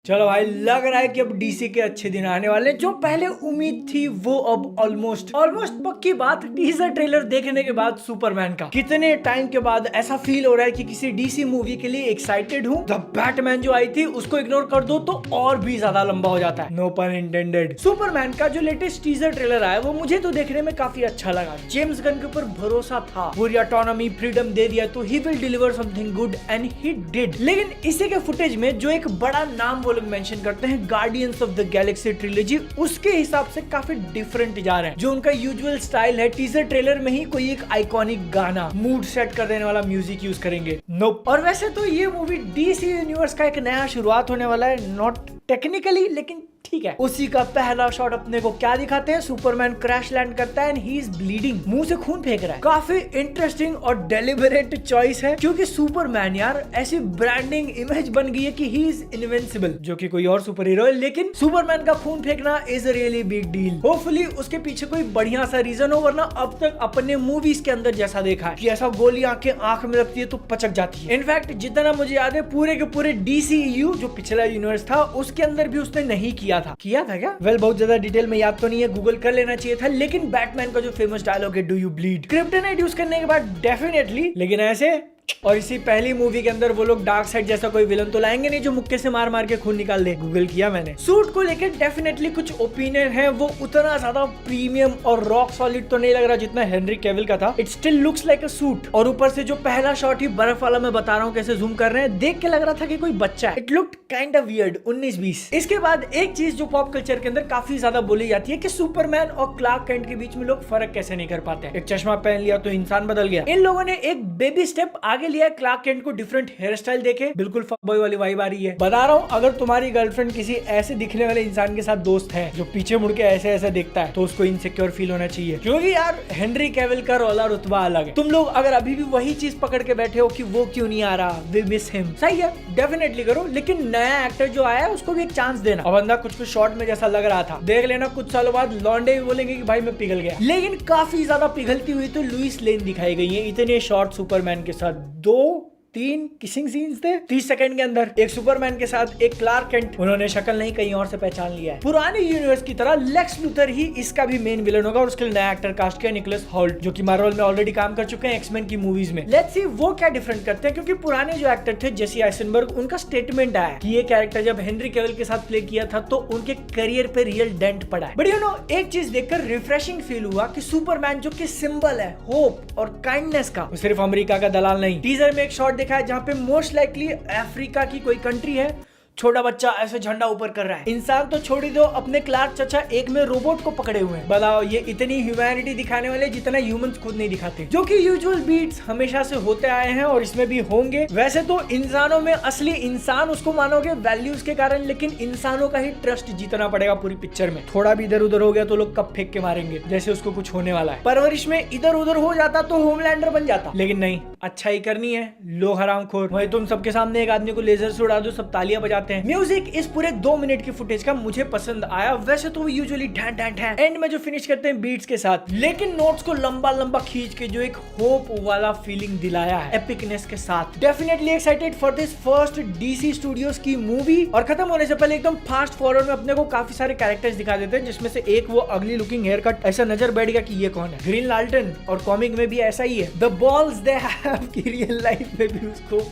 चलो भाई, लग रहा है कि अब डीसी के अच्छे दिन आने वाले हैं। जो पहले उम्मीद थी वो अब ऑलमोस्ट पक्की बात। टीजर ट्रेलर देखने के बाद सुपरमैन का कितने टाइम के बाद ऐसा फील हो रहा है कि किसी डीसी मूवी के लिए एक्साइटेड हूँ। द बैटमैन जो आई थी उसको इग्नोर कर दो तो और भी ज्यादा लंबा हो जाता है, नो पन इंटेंडेड। सुपरमैन का जो लेटेस्ट टीजर ट्रेलर आया वो मुझे तो देखने में काफी अच्छा लगा। जेम्स गन के ऊपर भरोसा था, पूरी ऑटोनॉमी फ्रीडम दे दिया तो he will deliver something good and he did. लेकिन इसी के फुटेज में जो एक बड़ा नाम वो लोग मेंशन करते हैं, guardians of the Galaxy trilogy, उसके हिसाब से काफी डिफरेंट जा रहे हैं। जो उनका यूजुअल स्टाइल है, टीजर ट्रेलर में ही कोई एक आइकॉनिक गाना, मूड सेट कर देने वाला म्यूजिक यूज करेंगे। नोप। और वैसे तो ये मूवी डीसी यूनिवर्स का एक नया शुरुआत होने वाला है, नॉट टेक्निकली लेकिन ठीक है। उसी का पहला शॉट अपने को क्या दिखाते हैं, सुपरमैन क्रैश लैंड करता है एंड ही इज ब्लीडिंग, मुंह से खून फेंक रहा है। काफी इंटरेस्टिंग और डेलिबरेट चॉइस है, क्योंकि सुपरमैन यार ऐसी ब्रांडिंग इमेज बन गई है कि ही इज इनविंसिबल, जो कि कोई और सुपर हीरो है, लेकिन सुपरमैन का खून फेंकना is a really big deal. Hopefully उसके पीछे कोई बढ़िया सा रीजन हो, वरना अब तक अपने मूवीज के अंदर जैसा देखा है कि ऐसा गोली आंखें आंख में लगती है तो पचक जाती है। इनफैक्ट जितना मुझे याद है पूरे के पूरे डीसीयू जो पिछला यूनिवर्स था उसके अंदर भी उसने नहीं किया था क्या? बहुत ज्यादा डिटेल में याद तो नहीं है, गूगल कर लेना चाहिए था। लेकिन बैटमैन का जो फेमस डायलॉग है, do you bleed, kryptonite use करने के बाद डेफिनेटली, लेकिन ऐसे। और इसी पहली मूवी के अंदर वो लोग डार्क साइड जैसा कोई विलन तो लाएंगे नहीं जो मुक्के से मार मार के खून निकाल दे। गूगल किया मैंने। सूट को लेकर डेफिनेटली कुछ ओपिनियन है, वो उतना ज्यादा प्रीमियम और रॉक सॉलिड तो नहीं लग रहा जितना हेनरी कैविल का था। It still looks like a suit. और ऊपर से जो पहला शॉट ही बर्फ वाला मैं बता रहा हूँ कैसे जूम कर रहे हैं, देख के लग रहा था कि कोई बच्चा है। It looked kind of weird 19-20। इसके बाद एक चीज जो पॉप कल्चर के अंदर काफी ज्यादा बोली जाती है कि सुपरमैन और क्लार्क केंट के बीच में लोग फर्क कैसे नहीं कर पाते। एक चश्मा पहन लिया तो इंसान बदल गया। इन लोगों ने एक बेबी स्टेप आगे लिया, क्लार्क केंट को डिफरेंट हेयर स्टाइल देके बिल्कुल फकबॉय वाली वाइब आ रही है। बता रहा हूँ, अगर तुम्हारी गर्लफ्रेंड किसी ऐसे दिखने वाले इंसान के साथ दोस्त है जो पीछे मुड़ के ऐसे ऐसे देखता है तो उसको इनसिक्योर फील होना चाहिए, क्योंकि यार हेनरी कैविल का रोला रुतबा अलग है। तुम लोग अगर अभी भी वही चीज पकड़ के बैठे हो कि वो क्यों नहीं आ रहा, वी मिस हिम, सही है डेफिनेटली करो, लेकिन नया एक्टर जो आया है उसको भी एक चांस देना। और बंदा कुछ शॉर्ट में जैसा लग रहा था, देख लेना कुछ सालों बाद लॉन्डे भी बोलेंगे कि भाई मैं पिघल गया। लेकिन काफी ज्यादा पिघलती हुई तो लुइस लेन दिखाई गई है इतने शॉर्ट सुपरमैन के साथ। 2-3 किसिंग सीन्स थे 30 सेकंड के अंदर, एक सुपरमैन के साथ एक क्लार्क केंट। उन्होंने शक्ल नहीं कहीं और से पहचान लिया है। पुराने यूनिवर्स की तरह लेक्स लूथर ही इसका भी मेन विलन होगा और उसके लिए नया एक्टर कास्ट किया, निकोलस होल्ट, जो कि मार्वल में ऑलरेडी काम कर चुके हैं एक्समैन की मूवीज में। लेट्स सी वो क्या डिफरेंट करते हैं, क्योंकि पुराने जो एक्टर थे जेसी आइसेनबर्ग, उनका स्टेटमेंट आया कि ये कैरेक्टर जब हेनरी कैविल के साथ प्ले किया था तो उनके करियर पे रियल डेंट पड़ा है। बट यू नो, एक चीज देखकर रिफ्रेशिंग फील हुआ कि सुपरमैन जो कि सिंबल है होप और काइंडनेस का, वो सिर्फ अमेरिका का दलाल नहीं। टीजर में एक शॉट दिखा है जहाँ पे मोस्ट लाइकली अफ्रीका की कोई कंट्री है, छोटा बच्चा ऐसे झंडा ऊपर कर रहा है। इंसान तो छोड़ ही दो, अपने क्लार्क चाचा एक में रोबोट को पकड़े हुए हैं। बताओ, ये इतनी ह्यूमैनिटी दिखाने वाले जितना ह्यूमंस खुद नहीं दिखाते, जो कि यूजुअल बीट्स हमेशा से होते आए हैं और इसमें भी होंगे। वैसे तो इंसानों में असली इंसान उसको मानोगे वैल्यूज के कारण, लेकिन इंसानों का ही ट्रस्ट जीतना पड़ेगा पूरी पिक्चर में। थोड़ा भी इधर उधर हो गया तो लोग कप फेंक के मारेंगे जैसे उसको कुछ होने वाला है। परवरिश में इधर उधर हो जाता तो होमलैंडर बन जाता, लेकिन नहीं, अच्छा ही करनी है, लो हरामखोर। वही तुम सबके सामने एक आदमी को लेजर से उड़ा दो, सब तालियां बजाते हैं। म्यूजिक इस पूरे 2 मिनट की फुटेज का मुझे पसंद आया। वैसे तो वो यूजुअली ढैं ढैं ढैं एंड में जो फिनिश करते हैं बीट्स के साथ, लेकिन नोट्स को लंबा लंबा खींच के जो एक होप वाला फीलिंग दिलाया है एपिकनेस के साथ। Definitely excited for this first DC studios की मूवी। और खत्म होने से पहले एकदम फास्ट फॉरवर्ड में अपने को काफी सारे कैरेक्टर्स दिखा देते हैं, जिसमें से एक वो अगली लुकिंग हेयर कट, ऐसा नजर बैठ गया कि ये कौन है, ग्रीन लाल्टन। और कॉमिक में भी ऐसा ही है, द बॉल्स दे हैव कि रियल लाइफ में भी उसको,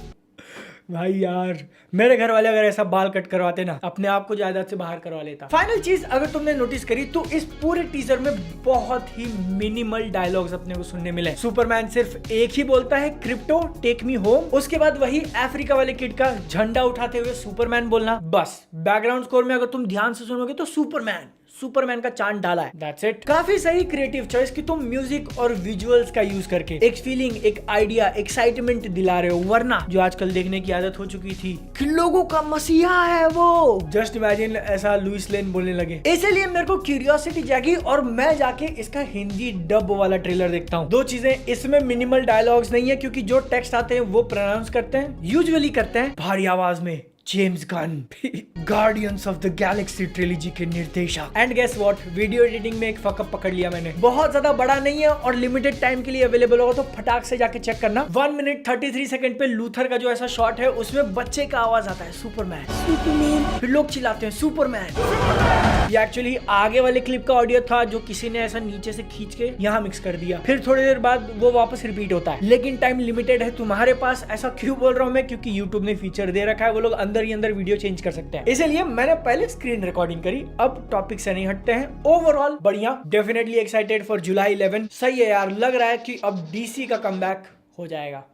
भाई यार मेरे घर वाले अगर ऐसा बाल कट करवाते ना, अपने आप को जायदाद से बाहर करवा लेता। फाइनल चीज अगर तुमने नोटिस करी तो इस पूरे टीजर में बहुत ही मिनिमल डायलॉग्स अपने को सुनने मिले। सुपरमैन सिर्फ एक ही बोलता है, क्रिप्टो टेक मी होम। उसके बाद वही अफ्रीका वाले किड का झंडा उठाते हुए सुपरमैन बोलना, बस। बैकग्राउंड स्कोर में अगर तुम ध्यान से सुनोगे तो सुपरमैन का चांद डाला है, दैट्स इट। काफी सही क्रिएटिव चॉइस कि तुम म्यूजिक और विजुअल्स का यूज करके एक फीलिंग, एक आइडिया, एक्साइटमेंट दिला रहे हो, वरना जो आजकल देखने की आदत हो चुकी थी कि लोगों का मसीहा है वो। जस्ट इमेजिन ऐसा लुइस लेन बोलने लगे। इसलिए मेरे को क्यूरियोसिटी जागी और मैं जाके इसका हिंदी डब वाला ट्रेलर देखता हूँ। 2 चीजें, इसमें मिनिमल डायलॉग्स नहीं है क्योंकि जो टेक्स्ट आते हैं वो प्रोनाउंस करते हैं, यूजुअली करते हैं भारी आवाज में, James Gunn, Guardians of the Galaxy trilogy के निर्देशक। And guess what, video editing में एक फकअप पकड़ लिया मैंने। बहुत ज्यादा बड़ा नहीं है और लिमिटेड टाइम के लिए अवेलेबल होगा, तो फटाक से जाके चेक करना। 1 मिनट 33 सेकंड पे लूथर का जो ऐसा शॉट है उसमें बच्चे का आवाज आता है सुपरमैन, सुपरमैन, फिर लोग चिल्लाते हैं सुपरमैन। ये एक्चुअली आगे वाले क्लिप का ऑडियो था जो किसी ने ऐसा नीचे से खींच के यहाँ मिक्स कर दिया, फिर थोड़ी देर बाद वो वापस रिपीट होता है। लेकिन टाइम लिमिटेड है तुम्हारे पास। ऐसा क्यों बोल रहा हूँ मैं, क्योंकि YouTube ने फीचर दे रखा है, वो लोग अंदर ही अंदर वीडियो चेंज कर सकते हैं। इसलिए मैंने पहले स्क्रीन रिकॉर्डिंग करी। अब टॉपिक से नहीं हटते हैं। ओवरऑल बढ़िया, डेफिनेटली एक्साइटेड फॉर जुलाई 11। सही है यार, लग रहा है कि अब DC का कमबैक हो जाएगा।